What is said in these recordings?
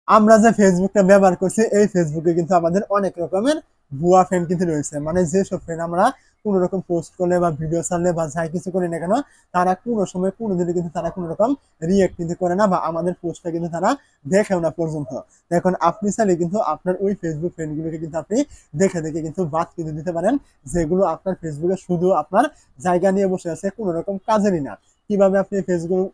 আমরা যে ফেসবুকটা ব্যবহার করছি এই ফেসবুকে কিন্তু আমাদের অনেক রকমের ভুয়া ফ্রেন্ড কিন্তু রয়েছে, মানে যেসব ফ্রেন্ড আমরা কোনো রকম পোস্ট করলে বা ভিডিও ছাড়লে বা যাই কিছু করি না কেন, তারা কোনো সময় কোনো দিনে কিন্তু তারা কোনো রকম রিয়েক্ট কিন্তু করে না বা আমাদের পোস্টটা কিন্তু তারা দেখেও না পর্যন্ত। এখন আপনি চাইলে কিন্তু আপনার ওই ফেসবুক ফ্রেন্ডগুলোকে কিন্তু আপনি দেখে দেখে কিন্তু বাদ কিন্তু দিতে পারেন, যেগুলো আপনার ফেসবুকে শুধু আপনার জায়গা নিয়ে বসে আছে, কোনো রকম কাজেরই না। কিভাবে আপনি ফেসবুক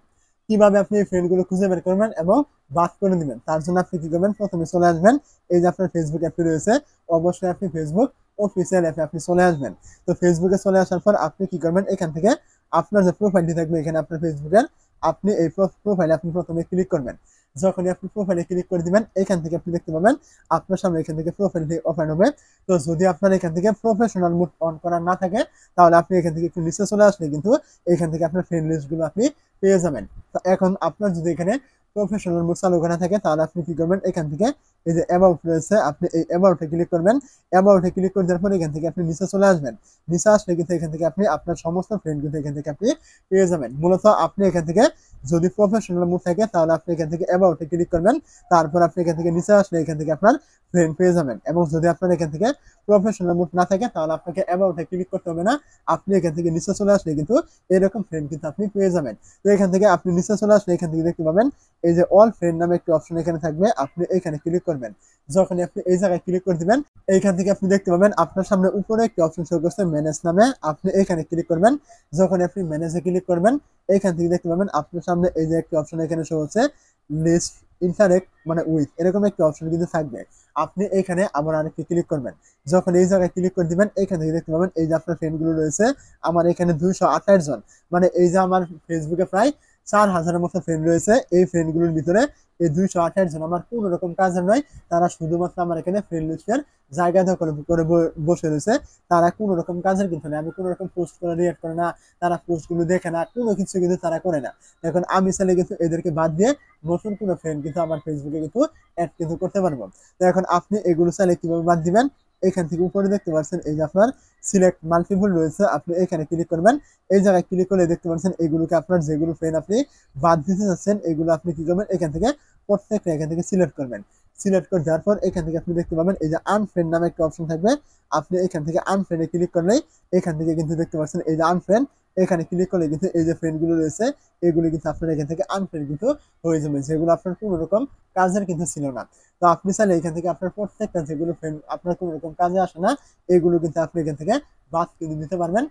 কিভাবে আপনি এই ফ্রেন্ডগুলো খুঁজে বের করবেন এবং বাদ করে দিবেন, তার জন্য আপনি কি করবেন, প্রথমে চলে আসবেন এই যে আপনার ফেসবুক অ্যাপটি রয়েছে, অবশ্যই আপনি ফেসবুক অফিসিয়াল অ্যাপে আপনি চলে আসবেন। তো ফেসবুকে চলে আসার পর আপনি কি করবেন, এখান থেকে আপনার যে প্রোফাইলটি থাকবে এখানে আপনার ফেসবুকের, আপনি এই প্রোফাইলে আপনি প্রথমে ক্লিক করবেন। যখনই আপনি প্রোফাইলে ক্লিক করে দিবেন এখান থেকে আপনি দেখতে পাবেন আপনার সামনে এখান থেকে প্রোফাইলটি ওপেন হবে। তো যদি আপনার এখান থেকে প্রফেশনাল মোড অন করা না থাকে, তাহলে আপনি এখান থেকে একটু নিচে চলে আসলে কিন্তু এখান থেকে আপনার ফ্রেন্ড লিস্টগুলো আপনি পেয়ে যাবেন। তো এখন আপনার যদি এখানে প্রফেশনাল মোড চালু করা থাকে, তাহলে আপনি কি করবেন, এখান থেকে এই যে অ্যাবাউট রয়েছে আপনি এই অ্যাবাউটে ক্লিক করবেন। অ্যাবাউটে ক্লিক করে দেওয়ার পর এখান থেকে আপনি নিচে চলে আসবেন। নিচে আসলে কিন্তু এখান থেকে আপনি আপনার সমস্ত ফ্রেন্ড কিন্তু এখান থেকে আপনি পেয়ে যাবেন। মূলত আপনি এখান থেকে যদি প্রফেশনাল মোড থাকে তাহলে আপনি এখান থেকে অ্যাবাউটে ক্লিক করবেন। তারপর আপনি এখান থেকে নিচে আসলে এখান থেকে আপনার ফ্রেন্ড পেয়ে যাবেন। এবং যদি আপনার এখান থেকে প্রফেশনাল মোড না থাকে তাহলে আপনাকে অ্যাবাউটে ক্লিক করতে হবে না। আপনি এখান থেকে নিচে চলে আসলে কিন্তু এরকম ফ্রেন্ড কিন্তু আপনি পেয়ে যাবেন। তো এখান থেকে আপনি নিচে চলে আসলে এখান থেকে দেখতে পাবেন এই যে অল ফ্রেন্ড নামে একটি অপশন এখানে থাকবে, আপনি এখানে ক্লিক করবেন। যখন আপনি এই জায়গায় ক্লিক করে দিবেন এইখান থেকে আপনি দেখতে পাবেন আপনার সামনে উপরে একটি অপশন শো করছে ম্যানেজ নামে, আপনি এখানে ক্লিক করবেন। যখন আপনি ম্যানেজে ক্লিক করবেন এইখান থেকে দেখতে পাবেন আপনার সামনে এই যে একটি অপশন এখানে শো হচ্ছে লিস্ট ইন্টারেক্ট মানে উইথ, এরকম একটি অপশন কিন্তু থাকবে। আপনি এখানে আবার আরেকটি ক্লিক করবেন। যখন এই জায়গায় ক্লিক করে দিবেন এখান থেকে দেখতে পাবেন এই যে আপনার ফ্রেন্ডগুলো রয়েছে, আমার এখানে 228 জন, মানে এই যে আমার ফেসবুকে প্রায় 4,000-এর মতো ফ্রেন্ড রয়েছে। এই ফ্রেন্ডগুলোর ভিতরে এই 228 জন আমার কোনো রকম কাজের নয়, তারা শুধুমাত্র আমার এখানে ফ্রেন্ড লিস্টের জায়গা দখল করে বসে রয়েছে। তারা কোনো রকম কাজের কিন্তু না, আমি কোনো রকম পোস্ট করে রিয়েক্ট করে না, তারা পোস্টগুলো দেখে না, কোনো কিছু কিন্তু তারা করে না। এখন আমি চাইলে কিন্তু এদেরকে বাদ দিয়ে নতুন কোনো ফ্রেন্ড কিন্তু আমার ফেসবুকে কিন্তু অ্যাড কিন্তু করতে পারবো। তো এখন আপনি এগুলো চাইলে কিভাবে বাদ দিবেন, এখান থেকে উপরে দেখতে পাচ্ছেন এই যে আপনার সিলেক্ট মাল্টিপল রয়েছে, আপনি এখানে ক্লিক করবেন। এই জায়গায় ক্লিক করলে দেখতে পাচ্ছেন এগুলোকে আপনার যেগুলো ফ্রেন্ড আপনি বাদ দিতে চাচ্ছেন এগুলো আপনি কি করবেন, এখান থেকে প্রত্যেকটা এখান থেকে সিলেক্ট করবেন। সিলেক্ট করে দেওয়ার পর এখান থেকে আপনি দেখতে পাবেন এই যে আনফ্রেন্ড নামে একটা অপশন থাকবে, আপনি এখান থেকে আনফ্রেন্ডে ক্লিক করলেই এখান থেকে কিন্তু দেখতে পাচ্ছেন এই যে আনফ্রেন্ড, এখানে ক্লিক করলে কিন্তু এই যে ফ্রেন্ডগুলো রয়েছে এগুলো কিন্তু আপনার এখান থেকে আনফ্রেন্ড কিন্তু হয়ে যাবে, যেগুলো আপনার কোনো রকম কাজের কিন্তু ছিল না। তো আপনি চাইলে এখান থেকে আপনার প্রত্যেকটা যেগুলো ফ্রেন্ড আপনার কোনো রকম কাজে আসে না এগুলো কিন্তু আপনি এখান থেকে বাদ কিন্তু দিতে পারবেন।